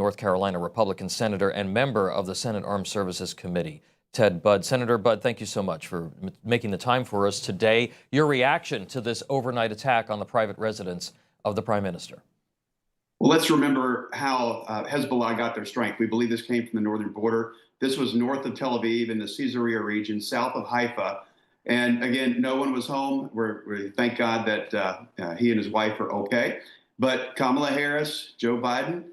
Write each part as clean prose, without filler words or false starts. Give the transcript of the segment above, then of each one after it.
North Carolina Republican senator and member of the Senate Armed Services Committee, Ted Budd. Senator Budd, thank you so much for making the time for us today. Your reaction to this overnight attack on the private residence of the Prime Minister? Well, let's remember how Hezbollah got their strength. We believe this came from the northern border. This was north of Tel Aviv in the Caesarea region, south of Haifa. And again, no one was home. We thank God that he and his wife are okay. But Kamala Harris, Joe Biden,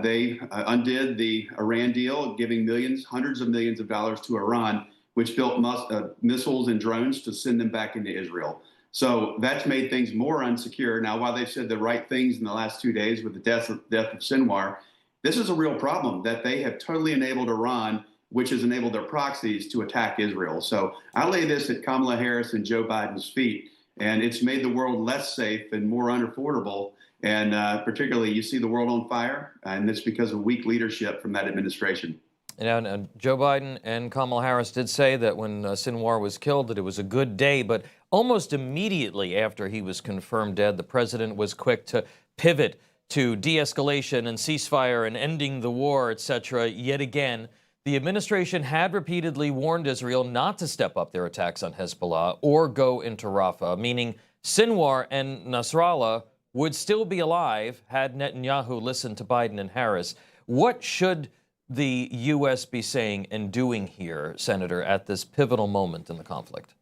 they undid the Iran deal, giving millions, hundreds of millions of dollars to Iran, which built missiles and drones to send them back into Israel. So that's made things more unsecure. Now, while they've said the right things in the last 2 days with the death of Sinwar, this is a real problem that they have totally enabled Iran, which has enabled their proxies to attack Israel. So I lay this at Kamala Harris and Joe Biden's feet, and it's made the world less safe and more unaffordable. And particularly, you see the world on fire, and it's because of weak leadership from that administration. And Joe Biden and Kamala Harris did say that when Sinwar was killed, that it was a good day, but almost immediately after he was confirmed dead, the president was quick to pivot to de-escalation and ceasefire and ending the war, etc. Yet again, the administration had repeatedly warned Israel not to step up their attacks on Hezbollah or go into Rafah, meaning Sinwar and Nasrallah would still be alive had Netanyahu listened to Biden and Harris. What should the U.S. be saying and doing here, Senator, at this pivotal moment in the conflict?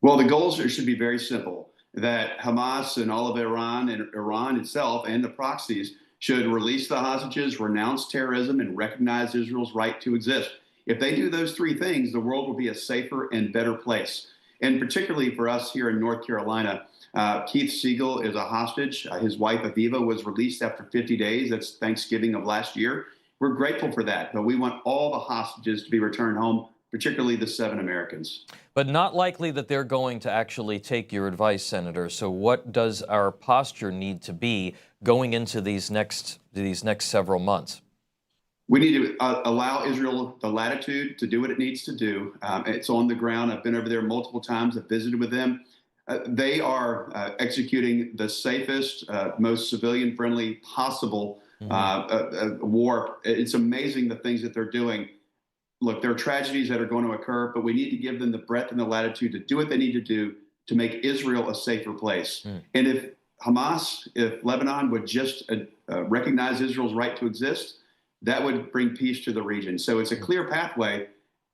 Well, the goals should be very simple, that Hamas and all of Iran and Iran itself and the proxies should release the hostages, renounce terrorism, and recognize Israel's right to exist. If they do those three things, the world will be a safer and better place. And particularly for us here in North Carolina, Keith Siegel is a hostage. His wife, Aviva, was released after 50 days. That's Thanksgiving of last year. We're grateful for that, but we want all the hostages to be returned home, particularly the 7 Americans. But not likely that they're going to actually take your advice, Senator. So what does our posture need to be going into these next several months? We need to allow Israel the latitude to do what it needs to do. It's on the ground. I've been over there multiple times. I've visited with them. They are executing the safest, most civilian-friendly possible war. It's amazing the things that they're doing. Look, there are tragedies that are going to occur, but we need to give them the breadth and the latitude to do what they need to do to make Israel a safer place. And if Hamas, if Lebanon would just recognize Israel's right to exist, that would bring peace to the region. So it's a clear pathway.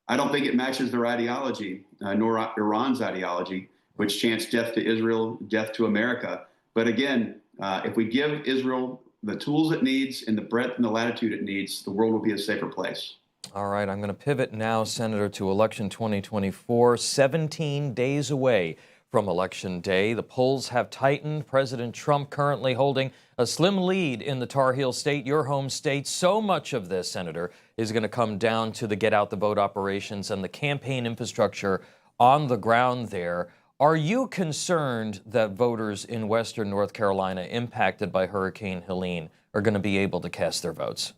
I don't think it matches their ideology, nor Iran's ideology, which chants death to Israel, death to America. But again, if we give Israel the tools it needs and the breadth and the latitude it needs, the world will be a safer place. All right, I'm going to pivot now, Senator, to election 2024, 17 days away from Election Day. The polls have tightened. President Trump currently holding a slim lead in the Tar Heel state, your home state. So much of this, Senator, is going to come down to the get-out-the-vote operations and the campaign infrastructure on the ground there. Are you concerned that voters in western North Carolina impacted by Hurricane Helene are going to be able to cast their votes?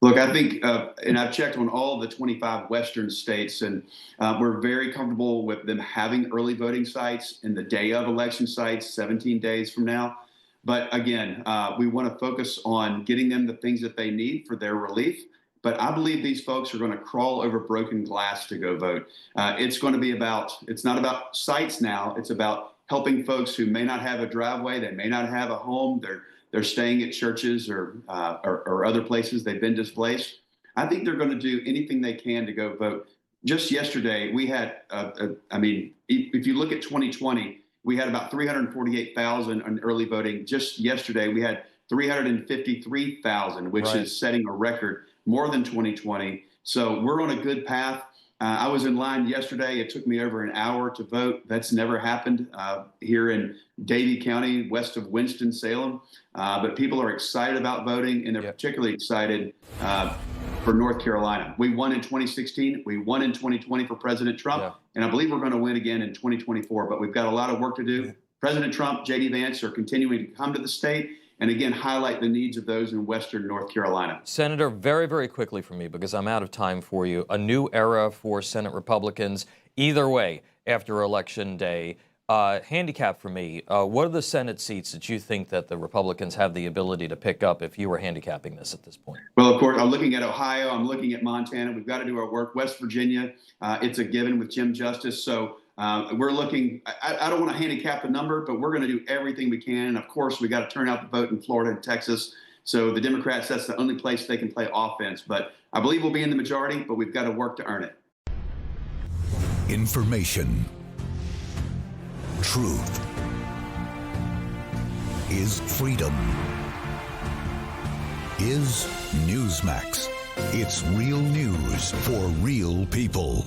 Look, I think, and I've checked on all of the 25 western states, and we're very comfortable with them having early voting sites in the day of election sites, 17 days from now. But again, we want to focus on getting them the things that they need for their relief. But I believe these folks are going to crawl over broken glass to go vote. It's going to be it's not about sites now. It's about helping folks who may not have a driveway, they may not have a home, they're staying at churches or other places. They've been displaced. I think they're going to do anything they can to go vote. Just yesterday, we had, if you look at 2020, we had about 348,000 on early voting. Just yesterday, we had 353,000, which is setting a record, more than 2020. So we're on a good path. I was in line yesterday. It took me over an hour to vote. That's never happened here in Davie County, west of Winston-Salem. But people are excited about voting, and they're particularly excited for North Carolina. We won in 2016. We won in 2020 for President Trump. And I believe we're going to win again in 2024. But we've got a lot of work to do. President Trump, J.D. Vance are continuing to come to the state and again, highlight the needs of those in western North Carolina. Senator, very, very quickly for me, because I'm out of time for you, a new era for Senate Republicans, either way, after Election Day. handicap for me. What are the Senate seats that you think that the Republicans have the ability to pick up if you were handicapping this at this point? Well, of course, I'm looking at Ohio. I'm looking at Montana. We've got to do our work. West Virginia, it's a given with Jim Justice. So we're looking. I don't want to handicap the number, but we're going to do everything we can. And of course, we got to turn out the vote in Florida and Texas. So the Democrats, that's the only place they can play offense. But I believe we'll be in the majority, but we've got to work to earn it. Information. Truth is freedom. Is Newsmax. It's real news for real people.